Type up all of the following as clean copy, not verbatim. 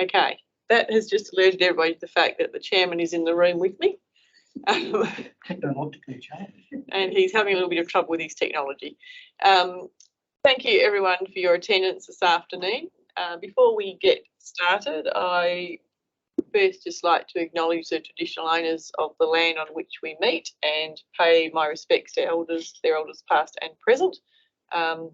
Okay, that has just alerted everybody to the fact that the chairman is in the room with me. Technologically challenged. And he's having a little bit of trouble with his technology. Thank you everyone for your attendance this afternoon. Before we get started, I first just like to acknowledge the traditional owners of the land on which we meet and pay my respects to elders, their elders past and present. And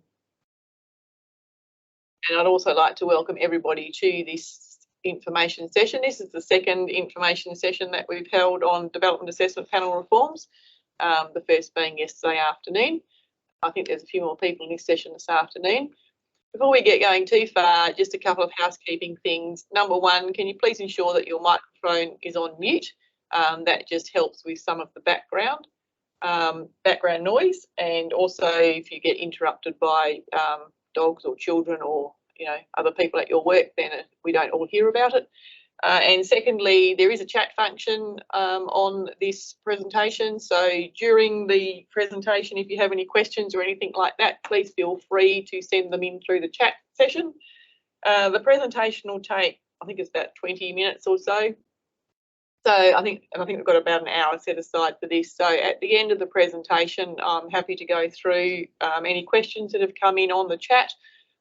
I'd also like to welcome everybody to this information session. This is the second information session that we've held on development assessment panel reforms, the first being yesterday afternoon. I think there's a few more people in this session this afternoon. Before we get going too far, just a couple of housekeeping things. Number one, can you please ensure that your microphone is on mute? That just helps with some of the background noise, and also if you get interrupted by dogs or children or other people at your work, then we don't all hear about it. And secondly, there is a chat function on this presentation. So during the presentation, if you have any questions or anything like that, please feel free to send them in through the chat session. The presentation will take, I think it's about 20 minutes or so. So I think we've got about an hour set aside for this. So at the end of the presentation, I'm happy to go through any questions that have come in on the chat,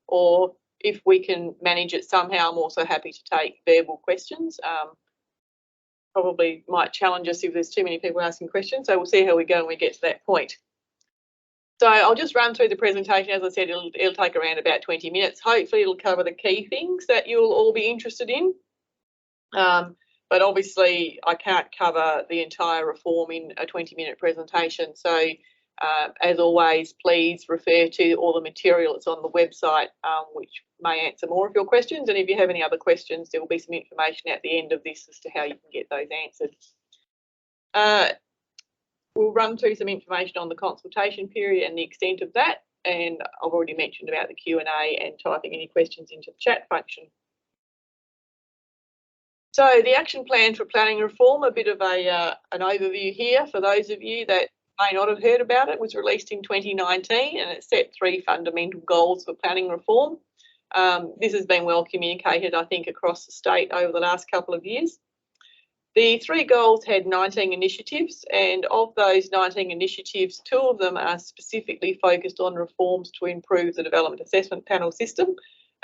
or if we can manage it somehow, I'm also happy to take verbal questions. Probably might challenge us if there's too many people asking questions, so we'll see how we go when we get to that point. So I'll just run through the presentation. As I said, it'll take around about 20 minutes. Hopefully it'll cover the key things that you'll all be interested in. But obviously I can't cover the entire reform in a 20-minute presentation. So as always, please refer to all the material that's on the website, which may answer more of your questions. And if you have any other questions, there will be some information at the end of this as to how you can get those answered. We'll run through some information on the consultation period and the extent of that. And I've already mentioned about the Q&A and typing any questions into the chat function. So the action plan for planning reform, a bit of an overview here for those of you that may not have heard about it, was released in 2019 and it set 3 fundamental goals for planning reform. This has been well communicated, I think, across the state over the last couple of years. The 3 goals had 19 initiatives, and of those 19 initiatives, 2 of them are specifically focused on reforms to improve the development assessment panel system,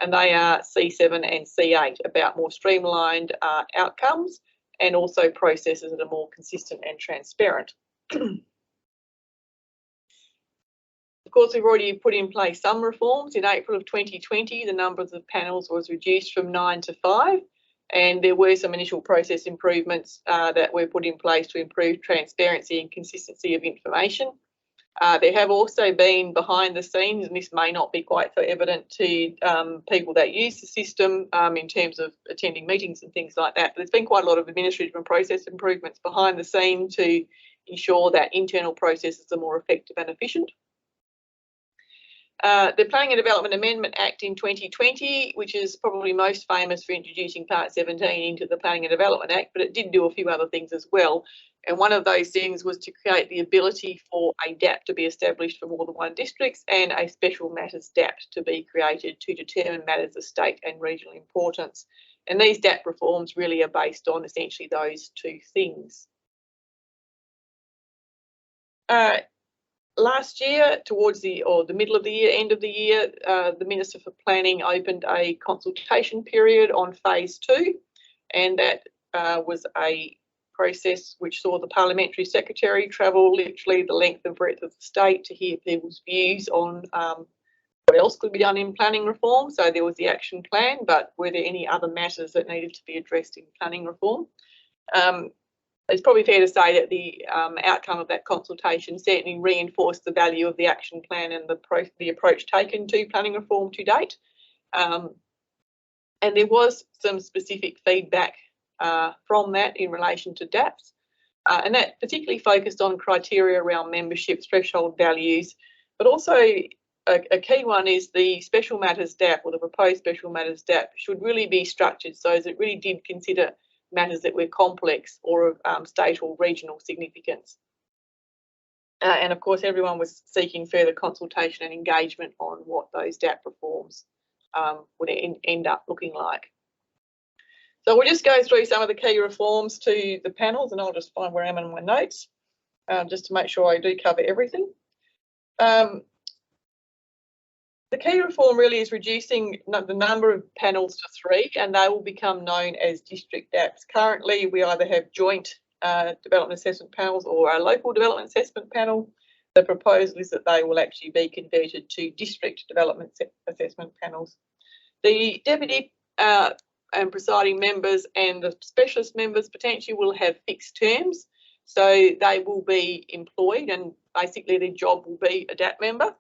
and they are C7 and C8, about more streamlined outcomes and also processes that are more consistent and transparent. Of course, we've already put in place some reforms. In April of 2020, the number of panels was reduced from 9 to 5, and there were some initial process improvements that were put in place to improve transparency and consistency of information. There have also been behind the scenes, and this may not be quite so evident to people that use the system in terms of attending meetings and things like that, but there's been quite a lot of administrative and process improvements behind the scene to ensure that internal processes are more effective and efficient. The Planning and Development Amendment Act in 2020, which is probably most famous for introducing Part 17 into the Planning and Development Act, but it did do a few other things as well. And one of those things was to create the ability for a DAP to be established for more than one district and a special matters DAP to be created to determine matters of state and regional importance. And these DAP reforms really are based on essentially those 2 things. Last year, towards the middle of the year, end of the year, the Minister for Planning opened a consultation period on phase 2, and that was a process which saw the Parliamentary Secretary travel literally the length and breadth of the state to hear people's views on what else could be done in planning reform. So there was the action plan, but were there any other matters that needed to be addressed in planning reform? It's probably fair to say that the outcome of that consultation certainly reinforced the value of the action plan and the approach taken to planning reform to date. And there was some specific feedback from that in relation to DAPS, and that particularly focused on criteria around membership threshold values, but also a key one is the special matters DAP, or the proposed special matters DAP, should really be structured so as it really did consider matters that were complex or of state or regional significance. And of course, everyone was seeking further consultation and engagement on what those DAP reforms would end up looking like. So we'll just go through some of the key reforms to the panels, and I'll just find where I am in my notes, just to make sure I do cover everything. The key reform really is reducing the number of panels to 3, and they will become known as district DAPs. Currently, we either have joint development assessment panels or a local development assessment panel. The proposal is that they will actually be converted to district development assessment panels. The deputy and presiding members and the specialist members potentially will have fixed terms, so they will be employed and basically their job will be a DAP member.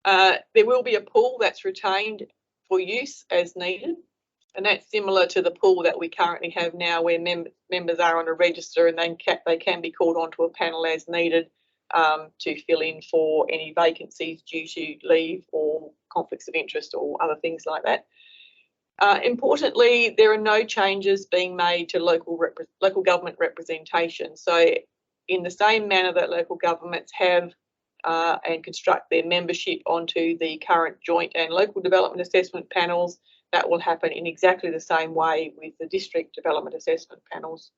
There will be a pool that's retained for use as needed, and that's similar to the pool that we currently have now, where members are on a register and they can be called onto a panel as needed to fill in for any vacancies due to leave or conflicts of interest or other things like that. Importantly, there are no changes being made to local government representation. So in the same manner that local governments have and construct their membership onto the current joint and local development assessment panels, that will happen in exactly the same way with the district development assessment panels.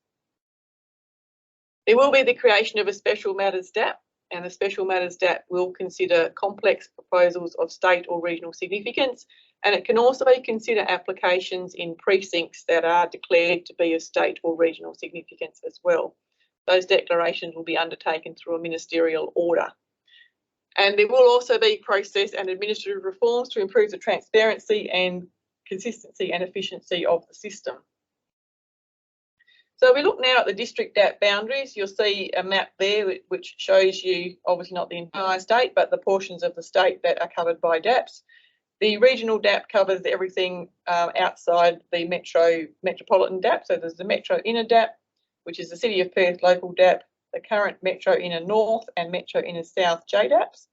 There will be the creation of a special matters DAP, and the special matters DAP will consider complex proposals of state or regional significance, and it can also consider applications in precincts that are declared to be of state or regional significance as well. Those declarations will be undertaken through a ministerial order. And there will also be process and administrative reforms to improve the transparency and consistency and efficiency of the system. So we look now at the district DAP boundaries. You'll see a map there which shows you, obviously not the entire state, but the portions of the state that are covered by DAPs. The regional DAP covers everything outside the metropolitan DAP. So there's the Metro Inner DAP, which is the City of Perth local DAP, the current Metro Inner North and Metro Inner South JDAPs,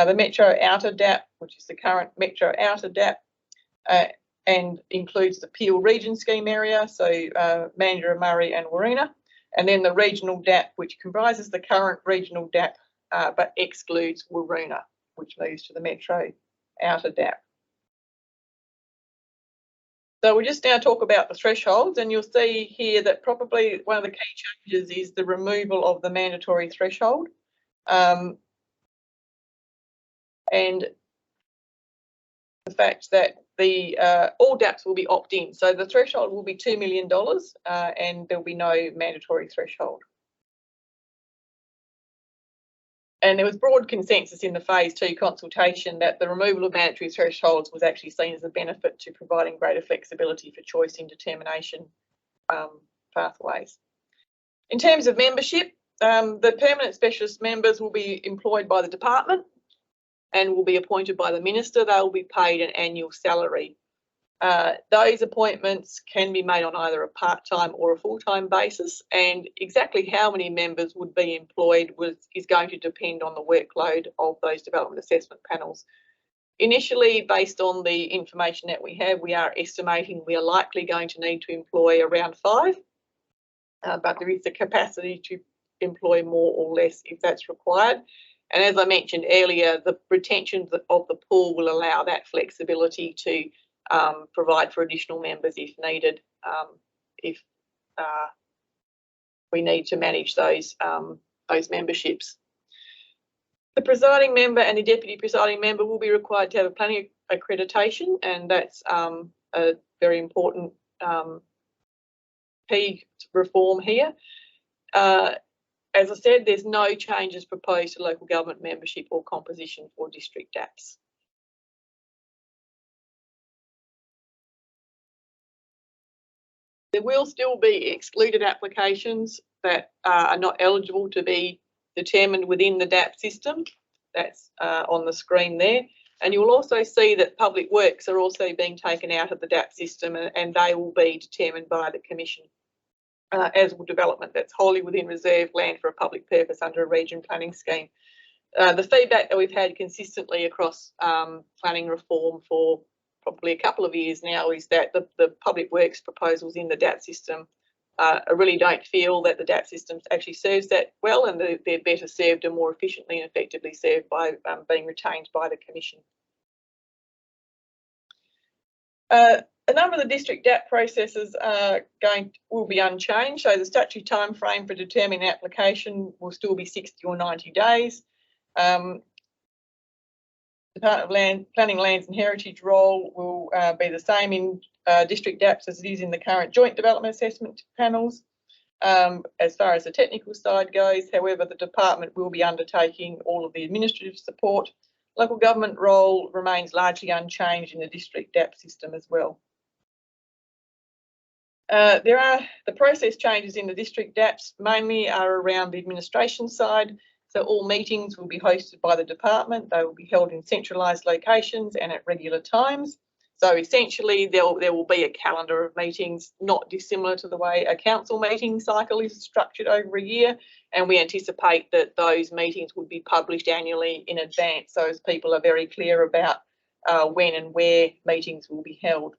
the Metro Outer DAP, which is the current Metro Outer DAP, and includes the Peel Region Scheme area, so Mandurah, Murray and Warina, and then the regional DAP, which comprises the current regional DAP but excludes Warina, which moves to the Metro Outer DAP. So we'll just now talk about the thresholds, and you'll see here that probably one of the key changes is the removal of the mandatory threshold. And the fact that all DAPs will be opt-in. So the threshold will be $2 million and there'll be no mandatory threshold. And there was broad consensus in the phase 2 consultation that the removal of mandatory thresholds was actually seen as a benefit to providing greater flexibility for choice in determination pathways. In terms of membership, the permanent specialist members will be employed by the department and will be appointed by the minister. They will be paid an annual salary. Those appointments can be made on either a part-time or a full-time basis, and exactly how many members would be employed is going to depend on the workload of those development assessment panels. Initially, based on the information that we have, we are estimating we are likely going to need to employ around 5, but there is the capacity to employ more or less if that's required. And as I mentioned earlier, the retention of the pool will allow that flexibility to provide for additional members if needed, if we need to manage those memberships. The presiding member and the deputy presiding member will be required to have a planning accreditation, and that's a very important key reform here. As I said, there's no changes proposed to local government membership or composition for district DAPs. There will still be excluded applications that are not eligible to be determined within the DAP system. That's on the screen there. And you'll also see that public works are also being taken out of the DAP system, and they will be determined by the Commission. As will development that's wholly within reserve land for a public purpose under a region planning scheme. The feedback that we've had consistently across planning reform for probably a couple of years now is that the public works proposals in the DAP system really don't feel that the DAP system actually serves that well, and they're better served and more efficiently and effectively served by being retained by the Commission. A number of the district DAP processes will be unchanged. So the statutory time frame for determining the application will still be 60 or 90 days. Department of Planning, Lands and Heritage role will be the same in district DAPs as it is in the current joint development assessment panels. As far as the technical side goes, however, the department will be undertaking all of the administrative support. Local government role remains largely unchanged in the district DAP system as well. The process changes in the district DAPs mainly are around the administration side. So all meetings will be hosted by the department. They will be held in centralised locations and at regular times. So essentially there will be a calendar of meetings not dissimilar to the way a council meeting cycle is structured over a year, and we anticipate that those meetings would be published annually in advance, so as people are very clear about when and where meetings will be held.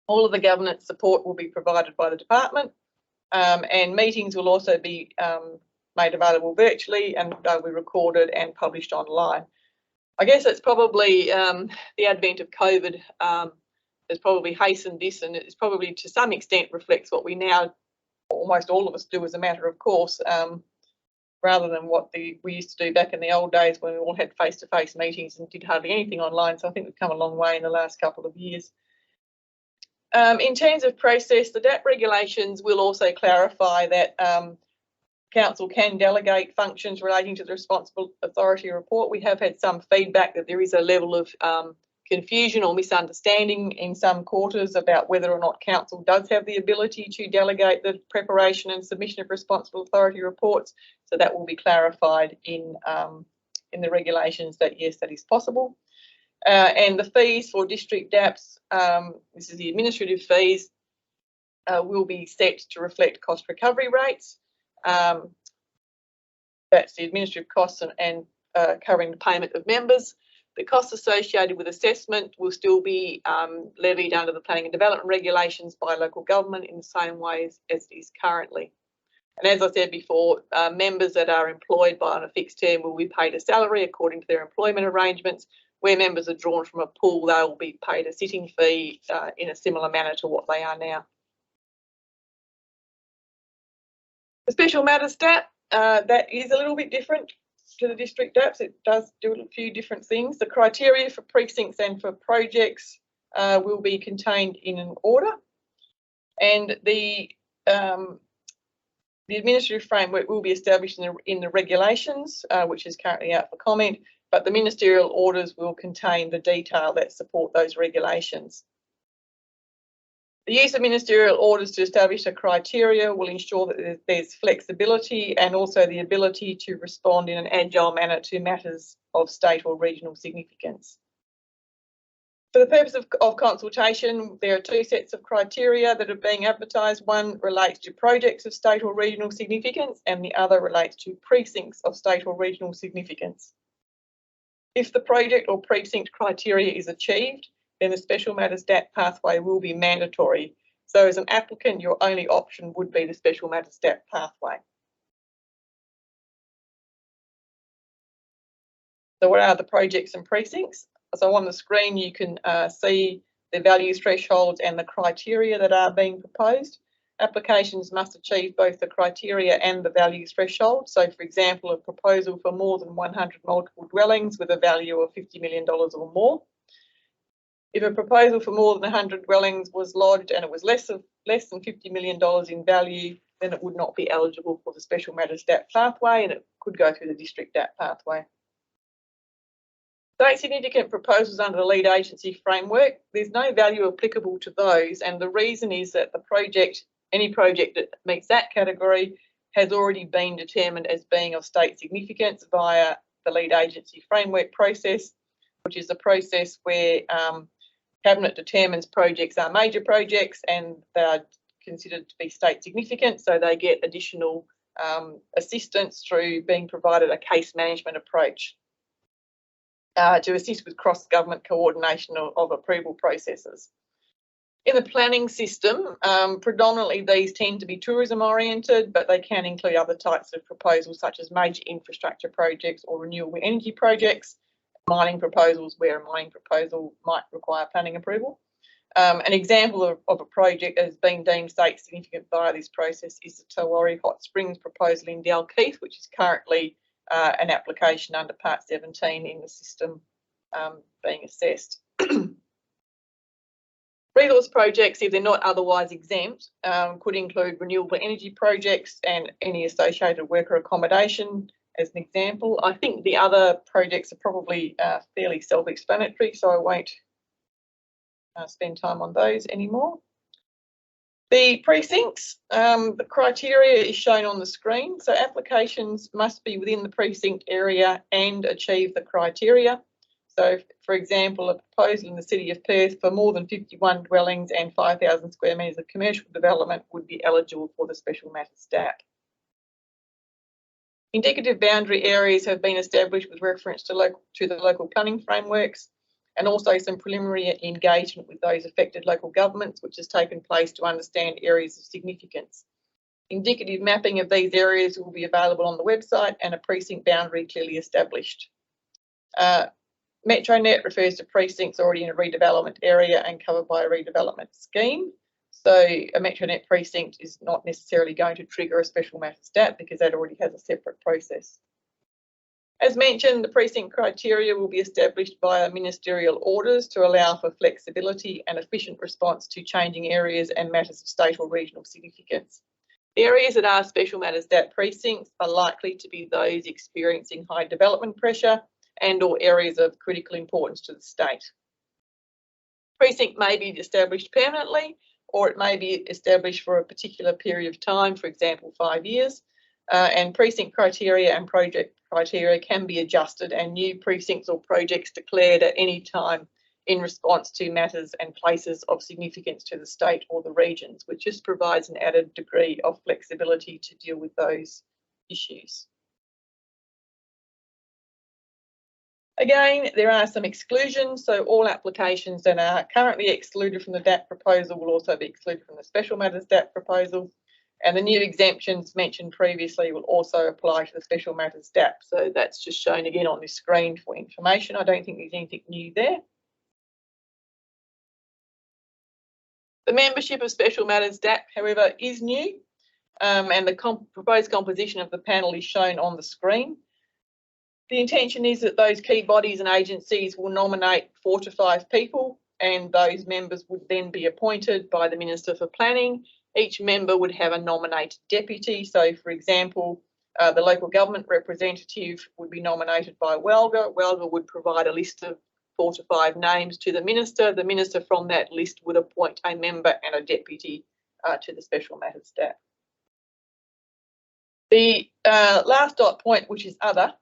All of the governance support will be provided by the department, and meetings will also be made available virtually, and they'll be recorded and published online. I guess it's probably the advent of COVID has probably hastened this, and it's probably to some extent reflects what we now, almost all of us, do as a matter of course, rather than what we used to do back in the old days when we all had face-to-face meetings and did hardly anything online. So I think we've come a long way in the last couple of years. In terms of process, the DAP regulations will also clarify that Council can delegate functions relating to the Responsible Authority report. We have had some feedback that there is a level of confusion or misunderstanding in some quarters about whether or not Council does have the ability to delegate the preparation and submission of Responsible Authority reports. So that will be clarified in the regulations that yes, that is possible. And the fees for district DAPs, this is the administrative fees, will be set to reflect cost recovery rates. That's the administrative costs and covering the payment of members. The costs associated with assessment will still be levied under the planning and development regulations by local government in the same way as it is currently. And as I said before, members that are employed on a fixed term will be paid a salary according to their employment arrangements. Where members are drawn from a pool, they will be paid a sitting fee in a similar manner to what they are now. The Special Matters DAP, that is a little bit different to the district DAPs. It does do a few different things. The criteria for precincts and for projects will be contained in an order, and the administrative framework will be established in the regulations, which is currently out for comment, but the Ministerial Orders will contain the detail that support those regulations. The use of Ministerial Orders to establish a criteria will ensure that there's flexibility and also the ability to respond in an agile manner to matters of state or regional significance. For the purpose of consultation, there are two sets of criteria that are being advertised. One relates to projects of state or regional significance, and the other relates to precincts of state or regional significance. If the project or precinct criteria is achieved, then the Special Matters DAP pathway will be mandatory. So as an applicant, your only option would be the Special Matters DAP pathway. So what are the projects and precincts? So on the screen, you can see the values thresholds and the criteria that are being proposed. Applications must achieve both the criteria and the values threshold. So, for example, a proposal for more than 100 multiple dwellings with a value of $50 million or more. If a proposal for more than 100 dwellings was lodged and it was less than $50 million in value, then it would not be eligible for the Special Matters DAP pathway, and it could go through the district DAP pathway. State significant proposals under the lead agency framework, there's no value applicable to those, and the reason is that the project, any project that meets that category, has already been determined as being of state significance via the lead agency framework process, which is a process where Cabinet determines projects are major projects and they are considered to be state significant, so they get additional assistance through being provided a case management approach to assist with cross-government coordination of approval processes. In the planning system, predominantly these tend to be tourism oriented, but they can include other types of proposals such as major infrastructure projects or renewable energy projects. mining proposals where a mining proposal might require planning approval. An example of a project that has been deemed state significant via this process is the Tawari Hot Springs proposal in Dalkeith, which is currently an application under Part 17 in the system being assessed. Resource projects, if they're not otherwise exempt, could include renewable energy projects and any associated worker accommodation as an example. I think the other projects are probably fairly self-explanatory, so I won't spend time on those anymore. The precincts, the criteria is shown on the screen. So applications must be within the precinct area and achieve the criteria. So, for example, a proposal in the City of Perth for more than 51 dwellings and 5,000 square metres of commercial development would be eligible for the Special Matters DAP. Indicative boundary areas have been established with reference to the local planning frameworks, and also some preliminary engagement with those affected local governments, which has taken place to understand areas of significance. Indicative mapping of these areas will be available on the website and a precinct boundary clearly established. MetroNet refers to precincts already in a redevelopment area and covered by a redevelopment scheme. So a MetroNet precinct is not necessarily going to trigger a Special Matters DAP because that already has a separate process. As mentioned, the precinct criteria will be established via Ministerial Orders to allow for flexibility and efficient response to changing areas and matters of state or regional significance. The areas that are Special Matters DAP precincts are likely to be those experiencing high development pressure and or areas of critical importance to the state. Precinct may be established permanently, or it may be established for a particular period of time, for example, 5 years, and precinct criteria and project criteria can be adjusted and new precincts or projects declared at any time in response to matters and places of significance to the state or the regions, which just provides an added degree of flexibility to deal with those issues. Again, there are some exclusions, so all applications that are currently excluded from the DAP proposal will also be excluded from the Special Matters DAP proposal, and the new exemptions mentioned previously will also apply to the Special Matters DAP. So that's just shown again on this screen for information. I don't think there's anything new there. The membership of Special Matters DAP, however, is new, and the proposed composition of the panel is shown on the screen. The intention is that those key bodies and agencies will nominate 4 to 5 people, and those members would then be appointed by the Minister for Planning. Each member would have a nominated deputy. So, for example, the local government representative would be nominated by WELGA. WELGA would provide a list of 4 to 5 names to the Minister. The Minister from that list would appoint a member and a deputy to the Special Matters DAP. The last dot point, which is other,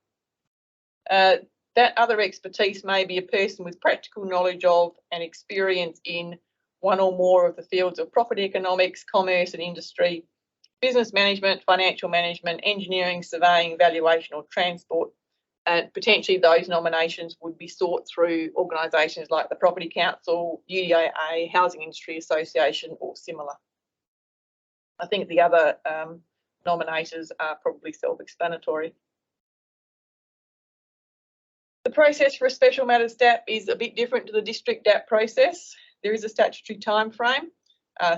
that other expertise may be a person with practical knowledge of and experience in one or more of the fields of property economics, commerce and industry, business management, financial management, engineering, surveying, valuation or transport. And potentially those nominations would be sought through organisations like the Property Council, UDAA, Housing Industry Association or similar. I think the other nominators are probably self-explanatory. The process for a Special Matters DAP is a bit different to the District DAP process. There is a statutory time frame,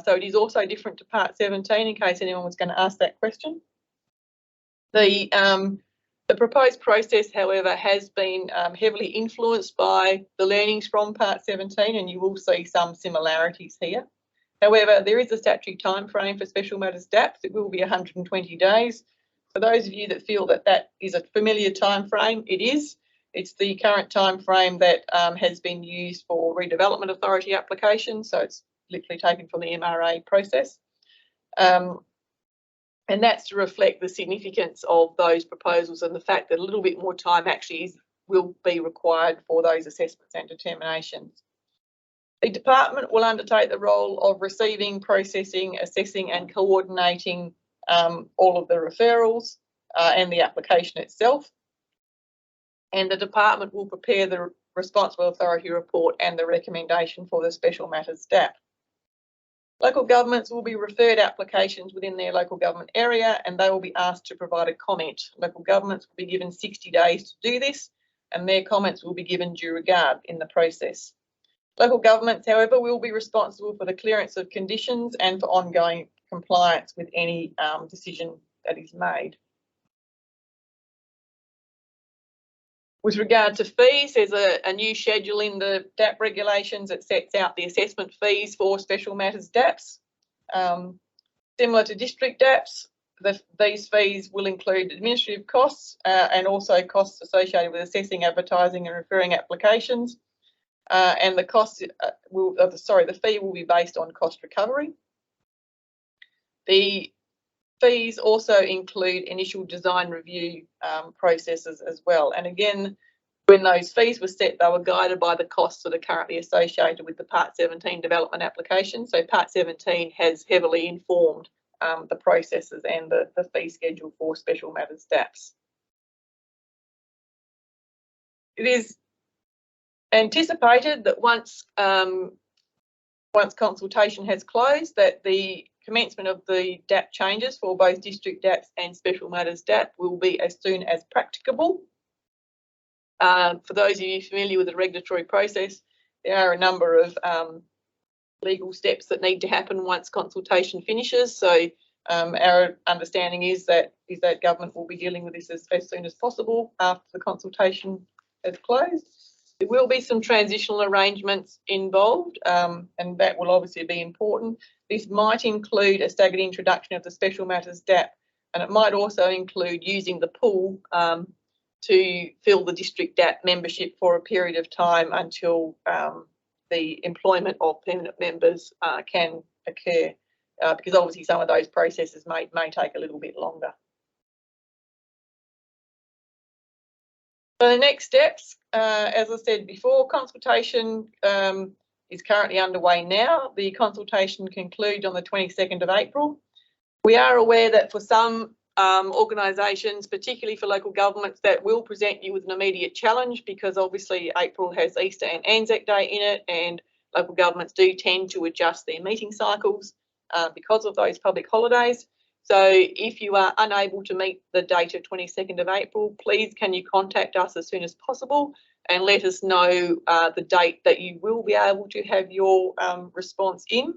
so it is also different to Part 17 in case anyone was going to ask that question. The proposed process, however, has been heavily influenced by the learnings from Part 17, and you will see some similarities here. However, there is a statutory time frame for Special Matters DAPs. It will be 120 days. For those of you that feel that that is a familiar time frame, it is. It's the current time frame that has been used for redevelopment authority applications, so it's literally taken from the MRA process. And that's to reflect the significance of those proposals and the fact that a little bit more time actually will be required for those assessments and determinations. The department will undertake the role of receiving, processing, assessing and coordinating all of the referrals and the application itself. And the department will prepare the responsible authority report and the recommendation for the Special Matters DAP. Local governments will be referred applications within their local government area and they will be asked to provide a comment. Local governments will be given 60 days to do this, and their comments will be given due regard in the process. Local governments, however, will be responsible for the clearance of conditions and for ongoing compliance with any decision that is made. With regard to fees, there's a new schedule in the DAP regulations that sets out the assessment fees for special matters DAPs. Similar to district DAPs, these fees will include administrative costs and also costs associated with assessing, advertising and referring applications. And the the fee will be based on cost recovery. The fees also include initial design review processes as well. And again, when those fees were set, they were guided by the costs that are currently associated with the Part 17 development application. So Part 17 has heavily informed the processes and the fee schedule for special matters DAPs. It is anticipated that once consultation has closed, that the commencement of the DAP changes for both district DAPs and special matters DAP will be as soon as practicable. For those of you familiar with the regulatory process, there are a number of legal steps that need to happen once consultation finishes. So our understanding is that government will be dealing with this as soon as possible after the consultation has closed. There will be some transitional arrangements involved, and that will obviously be important. This might include a staggered introduction of the special matters DAP, and it might also include using the pool to fill the district DAP membership for a period of time until the employment of permanent members can occur, because obviously some of those processes may take a little bit longer. So the next steps, as I said before, consultation is currently underway now. The consultation concludes on the 22nd of April. We are aware that for some organisations, particularly for local governments, that will present you with an immediate challenge, because obviously April has Easter and Anzac Day in it, and local governments do tend to adjust their meeting cycles because of those public holidays. So if you are unable to meet the date of 22nd of April, please can you contact us as soon as possible and let us know the date that you will be able to have your response in.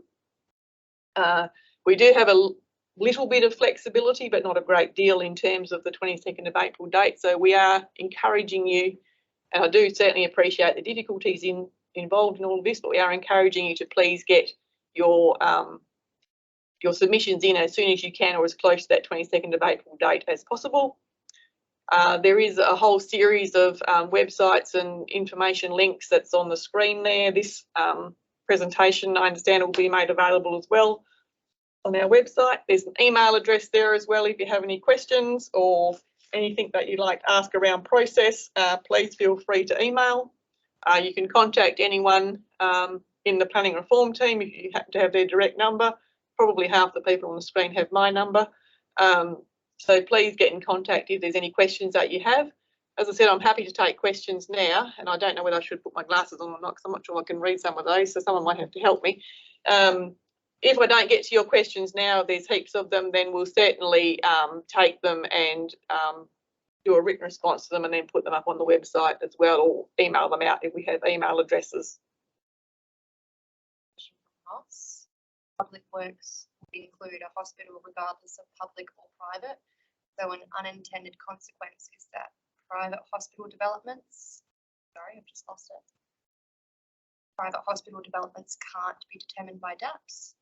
We do have a little bit of flexibility, but not a great deal in terms of the 22nd of April date. So we are encouraging you, and I do certainly appreciate the difficulties involved in all of this, but we are encouraging you to please get your submissions in as soon as you can, or as close to that 22nd of April date as possible. There is a whole series of websites and information links that's on the screen there. This presentation, I understand, will be made available as well on our website. There's an email address there as well if you have any questions or anything that you'd like to ask around process. Please feel free to email. You can contact anyone in the planning reform team if you happen to have their direct number. Probably half the people on the screen have my number. So please get in contact if there's any questions that you have. As I said, I'm happy to take questions now, and I don't know whether I should put my glasses on or not, because I'm not sure I can read some of those, so someone might have to help me. If I don't get to your questions now, there's heaps of them, then we'll certainly take them and do a written response to them and then put them up on the website as well, or email them out if we have email addresses. Public works include a hospital regardless of public or private. So an unintended consequence is that private hospital developments, sorry, I've just lost it. Private hospital developments can't be determined by DAPs.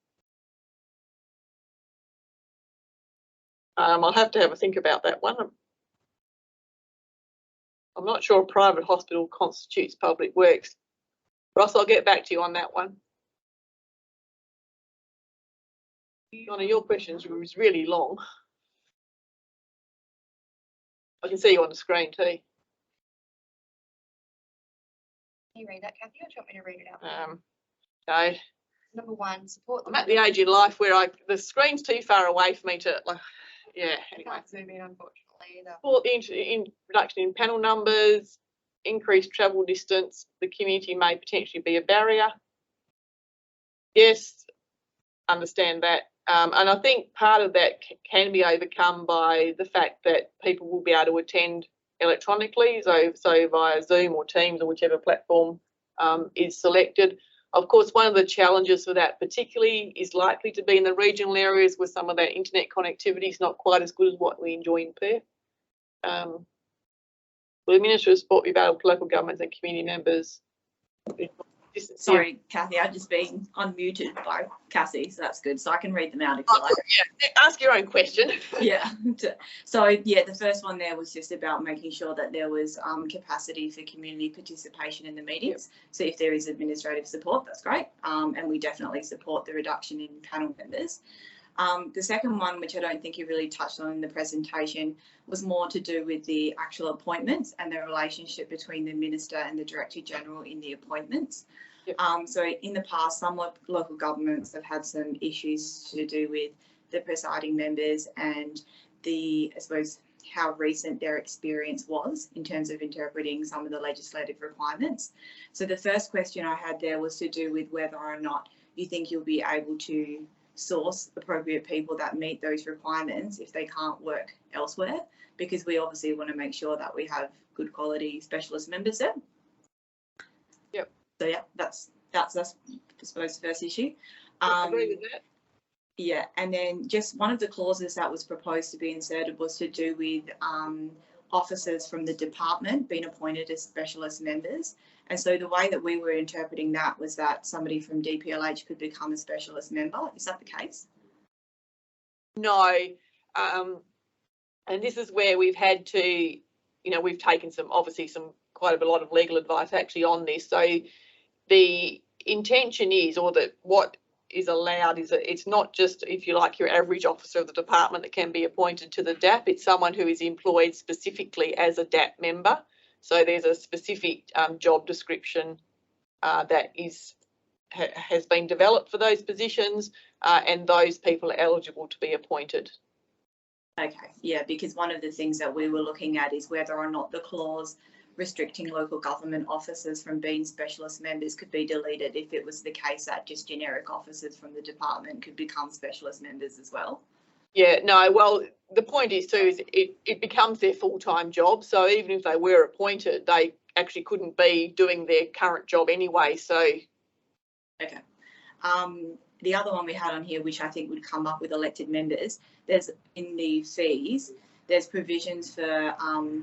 I'll have to have a think about that one. I'm not sure a private hospital constitutes public works. Ross, I'll get back to you on that one. One of your questions was really long. I can see you on the screen too. Can you read that, Kathy, or do you want me to read it out? No. Number one, support. I'm at the age in life where the screen's too far away for me to, like, yeah, anyway. Can't zoom in, unfortunately, either. Support the reduction in panel numbers, increased travel distance. The community may potentially be a barrier. Yes, understand that. And I think part of that can be overcome by the fact that people will be able to attend electronically, so via Zoom or Teams or whichever platform is selected. Of course, one of the challenges for that particularly is likely to be in the regional areas where some of that internet connectivity is not quite as good as what we enjoy in Perth. Will the Minister of Sport be available to local governments and community members? Sorry, Kathy, I've just been unmuted by Cassie, so that's good. So I can read them out if you like. Yeah, ask your own question. Yeah. So yeah, the first one there was just about making sure that there was capacity for community participation in the meetings. Yep. So if there is administrative support, that's great. And we definitely support the reduction in panel members. The second one, which I don't think you really touched on in the presentation, was more to do with the actual appointments and the relationship between the Minister and the Director General in the appointments. Yep. So in the past, some local governments have had some issues to do with the presiding members and I suppose, how recent their experience was in terms of interpreting some of the legislative requirements. So the first question I had there was to do with whether or not you think you'll be able to source appropriate people that meet those requirements if they can't work elsewhere, because we obviously want to make sure that we have good quality specialist members there. Yep. So yeah, that's I suppose the first issue. I agree with that. Yeah, and then just one of the clauses that was proposed to be inserted was to do with officers from the department being appointed as specialist members. And so the way that we were interpreting that was that somebody from DPLH could become a specialist member. Is that the case? No. And this is where we've had to, we've taken quite a lot of legal advice actually on this. So the intention is, or that what is allowed is that it's not just, if you like, your average officer of the department that can be appointed to the DAP. It's someone who is employed specifically as a DAP member. So there's a specific job description that has been developed for those positions, and those people are eligible to be appointed. Okay, yeah, because one of the things that we were looking at is whether or not the clause restricting local government officers from being specialist members could be deleted if it was the case that just generic officers from the department could become specialist members as well. Yeah, no, well, the point is too, is it becomes their full-time job. So even if they were appointed, they actually couldn't be doing their current job anyway. So. Okay. The other one we had on here, which I think would come up with elected members, there's in the fees, there's provisions for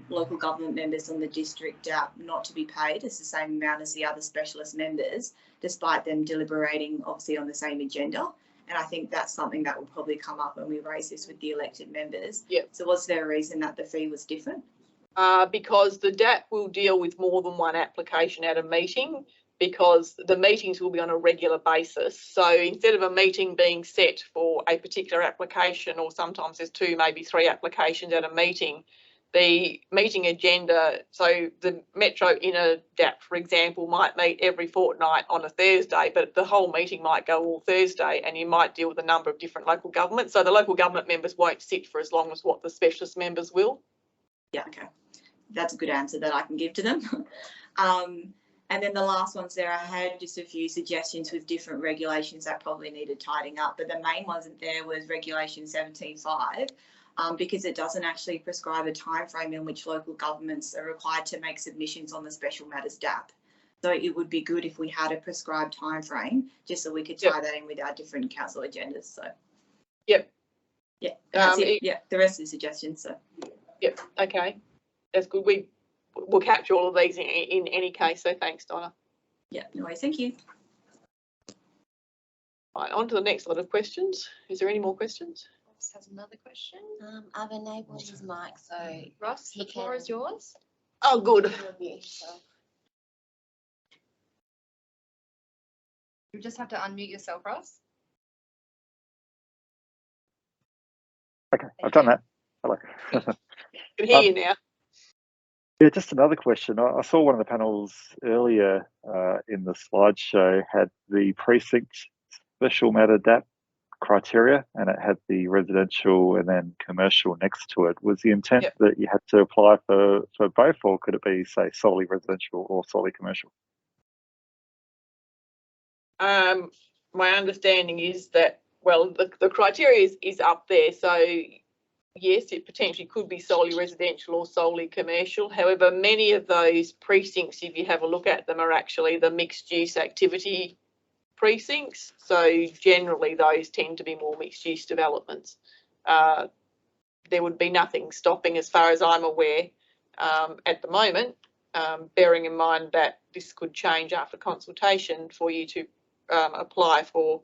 local government members on the district DAP not to be paid as the same amount as the other specialist members, despite them deliberating obviously on the same agenda. And I think that's something that will probably come up when we raise this with the elected members. Yep. So was there a reason that the fee was different? Because the DAP will deal with more than one application at a meeting, because the meetings will be on a regular basis. So instead of a meeting being set for a particular application, or sometimes there's 2, maybe 3 applications at a meeting, the meeting agenda, so the Metro Inner DAP, for example, might meet every fortnight on a Thursday, but the whole meeting might go all Thursday, and you might deal with a number of different local governments. So the local government members won't sit for as long as what the specialist members will. Yeah, okay. That's a good answer that I can give to them. And then the last ones there, I had just a few suggestions with different regulations that probably needed tidying up. But the main ones there was Regulation 17.5, because it doesn't actually prescribe a time frame in which local governments are required to make submissions on the Special Matters DAP. So it would be good if we had a prescribed time frame, just so we could tie that in with our different council agendas. So. Yep. Yeah. That's it. Yeah. The rest of the suggestions. So. Yep. Okay. That's good. We'll capture all of these in any case, so thanks, Donna. Yeah, no worries, thank you. Right, on to the next lot of questions. Is there any more questions? Ross has another question. I've enabled his mic, so Ross, the floor is yours. Oh, good. You just have to unmute yourself, Ross. Okay, I've done that. Hello. Can hear you now. Yeah, just another question. I saw one of the panels earlier in the slideshow had the precinct special matter DAP criteria, and it had the residential and then commercial next to it. Was the intent that you had to apply for both, or could it be, say, solely residential or solely commercial? My understanding is that, well, the criteria is up there. So yes, it potentially could be solely residential or solely commercial. However, many of those precincts, if you have a look at them, are actually the mixed use activity precincts. So generally those tend to be more mixed use developments. There would be nothing stopping, as far as I'm aware, at the moment, bearing in mind that this could change after consultation, for you to apply for,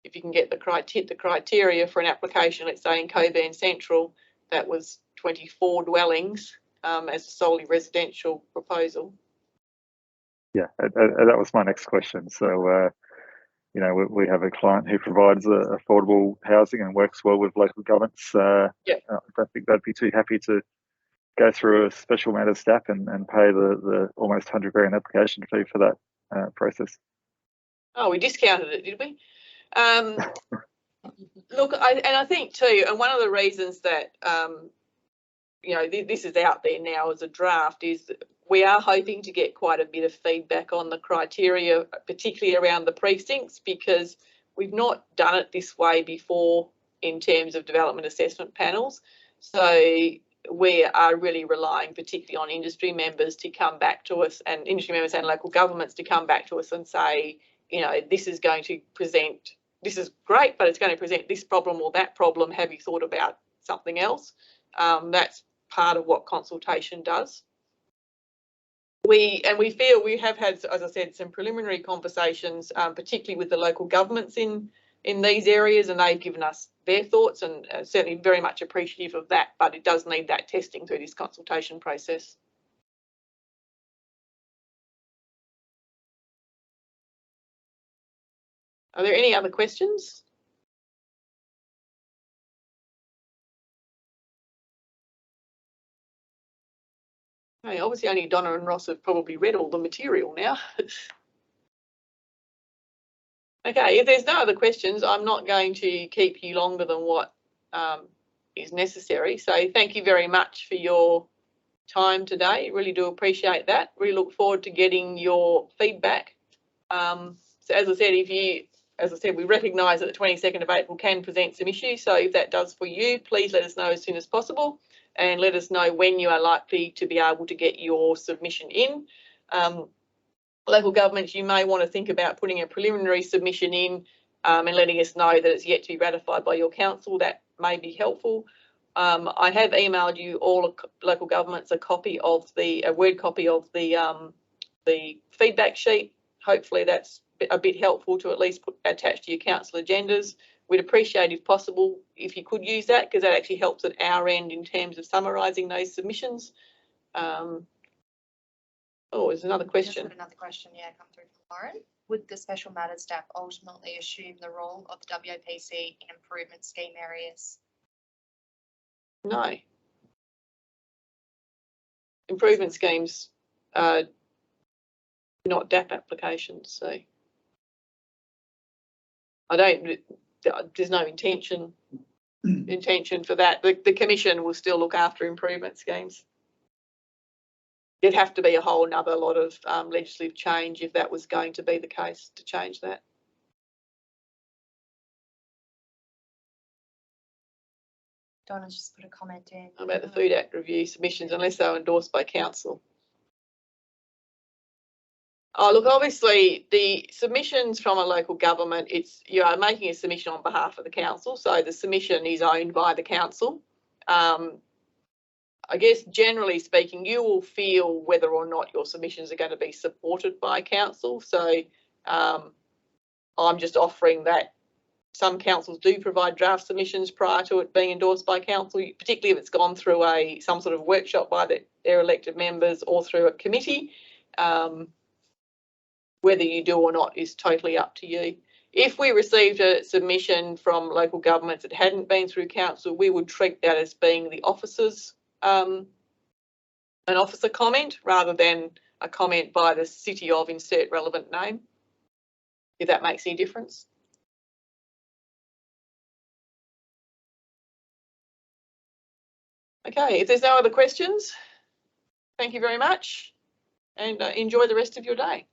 if you can get the criteria for an application, let's say in Coburn Central, that was 24 dwellings as a solely residential proposal. Yeah, that was my next question. So, you know, we have a client who provides affordable housing and works well with local governments. I don't think they'd be too happy to go through a special matters DAP and pay the almost $100,000 application fee for that process. Oh, we discounted it, did we? Look, I think too, and one of the reasons that you know, this is out there now as a draft, is we are hoping to get quite a bit of feedback on the criteria, particularly around the precincts, because we've not done it this way before in terms of development assessment panels. So we are really relying particularly on industry members to come back to us, and industry members and local governments to come back to us and say, you know, this is going to present, this is great, but it's going to present this problem or that problem. Have you thought about something else? That's part of what consultation does. We feel we have had, as I said, some preliminary conversations, particularly with the local governments in these areas, and they've given us their thoughts, and certainly very much appreciative of that, but it does need that testing through this consultation process. Are there any other questions? Okay, obviously only Donna and Ross have probably read all the material now. Okay, if there's no other questions, I'm not going to keep you longer than what is necessary. So thank you very much for your time today. Really do appreciate that. Really look forward to getting your feedback. So as I said, we recognise that the 22nd of April can present some issues. So if that does for you, please let us know as soon as possible, and let us know when you are likely to be able to get your submission in. Local governments, you may want to think about putting a preliminary submission in and letting us know that it's yet to be ratified by your council. That may be helpful. I have emailed you all local governments a copy of a Word copy of the feedback sheet. Hopefully that's a bit helpful to at least attach to your council agendas. We'd appreciate, if possible, if you could use that, because that actually helps at our end in terms of summarising those submissions. Oh, there's another question. Just another question, yeah, come through from Lauren. Would the special matters DAP ultimately assume the role of the WAPC in improvement scheme areas? No. Improvement schemes are not DAP applications, so there's no intention for that. The Commission will still look after improvement schemes. There'd have to be a whole nother lot of legislative change if that was going to be the case, to change that. Donna's just put a comment in. About the Food Act review submissions, unless they were endorsed by council. Oh, look, obviously the submissions from a local government, you are making a submission on behalf of the council, so the submission is owned by the council. I guess generally speaking, you will feel whether or not your submissions are going to be supported by council. So I'm just offering that some councils do provide draft submissions prior to it being endorsed by council, particularly if it's gone through some sort of workshop by their elected members or through a committee. Whether you do or not is totally up to you. If we received a submission from local governments that hadn't been through council, we would treat that as being the officer's an officer comment rather than a comment by the city of insert relevant name, if that makes any difference. Okay, if there's no other questions, thank you very much, and enjoy the rest of your day.